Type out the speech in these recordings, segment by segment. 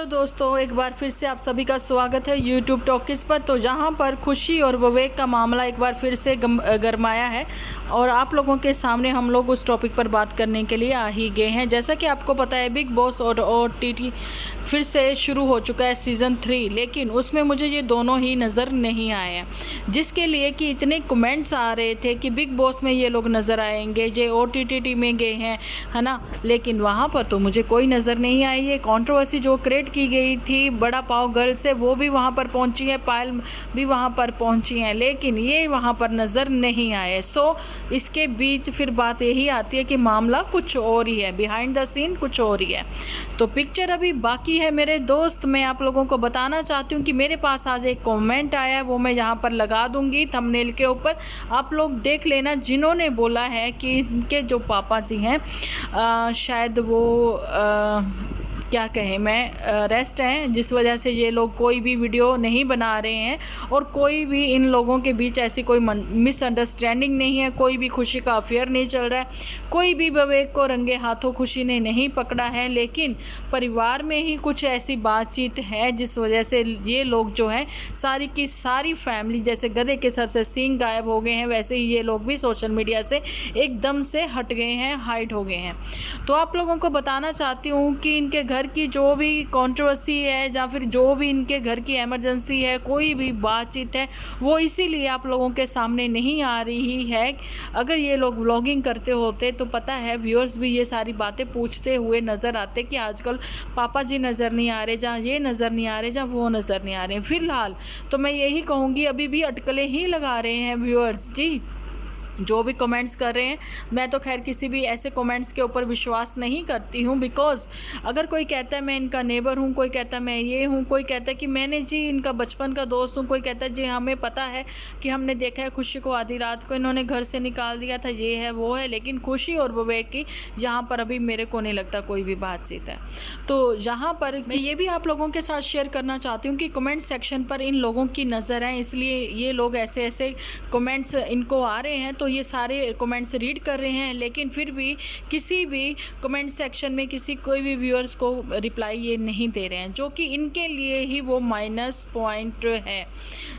दोस्तों, एक बार फिर से आप सभी का स्वागत है यूट्यूब टॉकीज पर। तो जहां पर खुशी और विवेक का मामला एक बार फिर से गरमाया है और आप लोगों के सामने हम लोग उस टॉपिक पर बात करने के लिए आ ही गए हैं। जैसा कि आपको पता है, बिग बॉस और OTT फिर से शुरू हो चुका है सीज़न 3, लेकिन उसमें मुझे ये दोनों ही नज़र नहीं आए हैं, जिसके लिए कि इतने कमेंट्स आ रहे थे कि बिग बॉस में ये लोग नज़र आएंगे, ये OTT में गए हैं, है ना। लेकिन वहाँ पर तो मुझे कोई नज़र नहीं आई है। कंट्रोवर्सी जो क्रिएट की गई थी बड़ा पाव गर्ल से, वो भी वहाँ पर पहुँची है, पायल भी वहाँ पर पहुँची हैं, लेकिन ये वहाँ पर नज़र नहीं आए। सो इसके बीच फिर बात यही आती है कि मामला कुछ और ही है, बिहाइंड द सीन कुछ और ही है। तो पिक्चर अभी बाकी है मेरे दोस्त। मैं आप लोगों को बताना चाहती हूँ कि मेरे पास आज एक कमेंट आया है, वो मैं यहाँ पर लगा दूँगी थंबनेल के ऊपर, आप लोग देख लेना। जिन्होंने बोला है कि इनके जो पापा जी हैं शायद वो क्या कहें मैं रेस्ट हैं, जिस वजह से ये लोग कोई भी वीडियो नहीं बना रहे हैं और कोई भी इन लोगों के बीच ऐसी कोई मिसअंडरस्टैंडिंग नहीं है, कोई भी खुशी का अफेयर नहीं चल रहा है, कोई भी विवेक को रंगे हाथों खुशी ने नहीं पकड़ा है। लेकिन परिवार में ही कुछ ऐसी बातचीत है जिस वजह से ये लोग जो हैं सारी की सारी फैमिली, जैसे गधे के सर से सींग गायब हो गए हैं, वैसे ही ये लोग भी सोशल मीडिया से एकदम से हट गए हैं, हाइड हो गए हैं। तो आप लोगों को बताना चाहती हूँ कि इनके घर की जो भी कंट्रोवर्सी है या फिर जो भी इनके घर की इमरजेंसी है, कोई भी बातचीत है, वो इसीलिए आप लोगों के सामने नहीं आ रही है। अगर ये लोग व्लॉगिंग करते होते तो पता है व्यूअर्स भी ये सारी बातें पूछते हुए नज़र आते कि आजकल पापा जी नज़र नहीं आ रहे, जहाँ ये नज़र नहीं आ रहे, जहाँ वो नज़र नहीं आ रहे। फिलहाल तो मैं यही कहूँगी, अभी भी अटकलें ही लगा रहे हैं व्यूअर्स जी, जो भी कमेंट्स कर रहे हैं। मैं तो खैर किसी भी ऐसे कमेंट्स के ऊपर विश्वास नहीं करती हूँ, बिकॉज़ अगर कोई कहता है मैं इनका नेबर हूँ, कोई कहता है मैं ये हूँ, कोई कहता है कि मैंने जी इनका बचपन का दोस्त हूँ, कोई कहता है जी हमें पता है कि हमने देखा है खुशी को आधी रात को इन्होंने घर से निकाल दिया था, ये है वो है, लेकिन खुशी और विवेक की यहाँ पर अभी मेरे को नहीं लगता कोई भी बातचीत है। तो यहाँ पर मैं ये भी आप लोगों के साथ शेयर करना चाहती हूँ कि कमेंट सेक्शन पर इन लोगों की नज़र है, इसलिए ये लोग ऐसे ऐसे कमेंट्स इनको आ रहे हैं, तो ये सारे कमेंट्स रीड कर रहे हैं, लेकिन फिर भी किसी भी कमेंट सेक्शन में किसी कोई भी व्यूअर्स को रिप्लाई ये नहीं दे रहे हैं, जो कि इनके लिए ही वो माइनस पॉइंट है।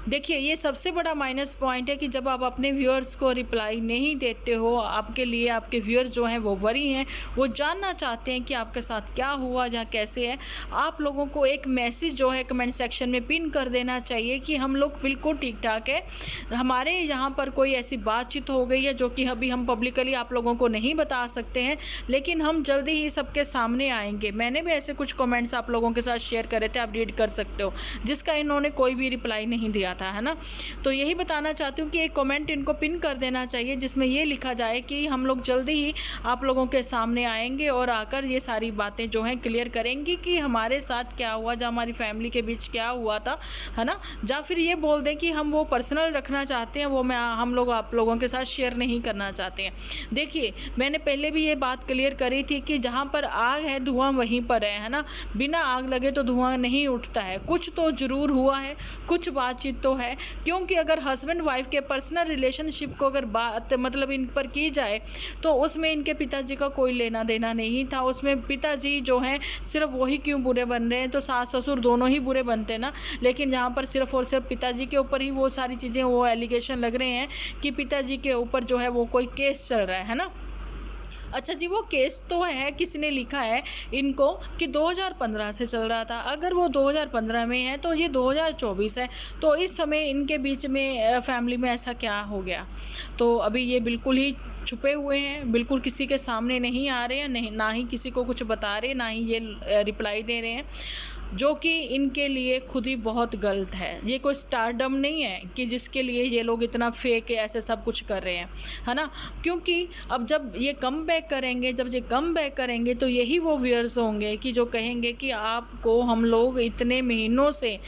देखिए, ये सबसे बड़ा माइनस पॉइंट है कि जब आप अपने व्यूअर्स को रिप्लाई नहीं देते हो, आपके लिए आपके व्यूअर्स जो हैं वो वरी हैं, वो जानना चाहते हैं कि आपके साथ क्या हुआ, जहाँ कैसे है। आप लोगों को एक मैसेज जो है कमेंट सेक्शन में पिन कर देना चाहिए कि हम लोग बिल्कुल ठीक ठाक है, हमारे यहाँ पर कोई ऐसी बातचीत हो गई है जो कि अभी हम पब्लिकली आप लोगों को नहीं बता सकते हैं, लेकिन हम जल्दी ही सबके सामने आएंगे। मैंने भी ऐसे कुछ कमेंट्स आप लोगों के साथ शेयर करे थे, आप रीड कर सकते हो, जिसका इन्होंने कोई भी रिप्लाई नहीं दिया था, है ना। तो यही बताना चाहती हूँ कि एक कमेंट इनको पिन कर देना चाहिए जिसमें ये लिखा जाए कि हम लोग जल्दी ही आप लोगों के सामने आएंगे और आकर ये सारी बातें जो हैं क्लियर करेंगे कि हमारे साथ क्या हुआ, जो हमारी फैमिली के बीच क्या हुआ था, है ना। या फिर ये बोल दें कि हम वो पर्सनल रखना चाहते हैं, वो हम लोग आप लोगों के साथ शेयर नहीं करना चाहते हैं। देखिए, मैंने पहले भी ये बात क्लियर करी थी कि जहाँ पर आग है धुआं वहीं पर है ना। बिना आग लगे तो धुआं नहीं उठता है, कुछ तो ज़रूर हुआ है, कुछ बातचीत तो है। क्योंकि अगर हस्बैंड वाइफ के पर्सनल रिलेशनशिप को अगर बात मतलब इन पर की जाए तो उसमें इनके पिताजी का कोई लेना देना नहीं था। उसमें पिताजी जो हैं सिर्फ वही क्यों बुरे बन रहे हैं, तो सास ससुर दोनों ही बुरे बनते ना। लेकिन यहाँ पर सिर्फ और सिर्फ पिताजी के ऊपर ही वो सारी चीज़ें, वो एलिगेशन लग रहे हैं कि पिताजी के ऊपर जो है वो कोई केस चल रहा है ना। अच्छा जी, वो केस तो है, किसी ने लिखा है इनको कि 2015 से चल रहा था। अगर वो 2015 में है तो ये 2024 है, तो इस समय इनके बीच में फैमिली में ऐसा क्या हो गया। तो अभी ये बिल्कुल ही छुपे हुए हैं, बिल्कुल किसी के सामने नहीं आ रहे हैं, नहीं ना ही किसी को कुछ बता रहे, ना ही ये रिप्लाई दे रहे हैं, जो कि इनके लिए खुद ही बहुत गलत है। ये कोई स्टारडम नहीं है कि जिसके लिए ये लोग इतना फेक ऐसे सब कुछ कर रहे हैं, है ना। क्योंकि अब जब ये कम बैक करेंगे, जब ये कम बैक करेंगे तो यही वो व्यूअर्स होंगे कि जो कहेंगे कि आपको हम लोग इतने महीनों से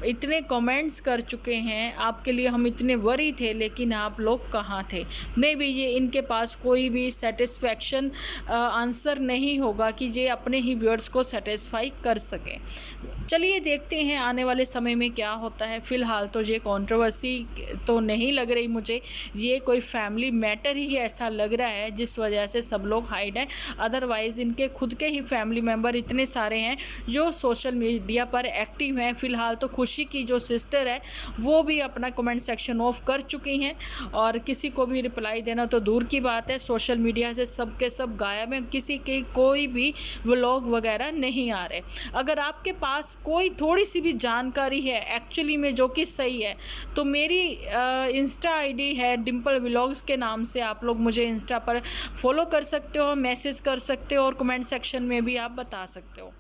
इतने कमेंट्स कर चुके हैं, आपके लिए हम इतने वरी थे, लेकिन आप लोग कहाँ थे। मे बी ये इनके पास कोई भी सेटिस्फैक्शन आंसर नहीं होगा कि ये अपने ही व्यूअर्स को सेटिस्फाई कर सके। चलिए देखते हैं आने वाले समय में क्या होता है। फ़िलहाल तो ये कंट्रोवर्सी तो नहीं लग रही मुझे, ये कोई फैमिली मैटर ही ऐसा लग रहा है जिस वजह से सब लोग हाइड हैं। अदरवाइज़ इनके खुद के ही फैमिली मेम्बर इतने सारे हैं जो सोशल मीडिया पर एक्टिव हैं। फ़िलहाल तो खुशी की जो सिस्टर है वो भी अपना कमेंट सेक्शन ऑफ कर चुकी हैं और किसी को भी रिप्लाई देना तो दूर की बात है। सोशल मीडिया से सब के सब गायब हैं, किसी के कोई भी व्लॉग वगैरह नहीं आ रहे। अगर आपके पास कोई थोड़ी सी भी जानकारी है एक्चुअली में जो कि सही है तो मेरी इंस्टा आईडी है डिम्पल व्लॉग्स के नाम से, आप लोग मुझे इंस्टा पर फॉलो कर सकते हो, मैसेज कर सकते हो और कमेंट सेक्शन में भी आप बता सकते हो।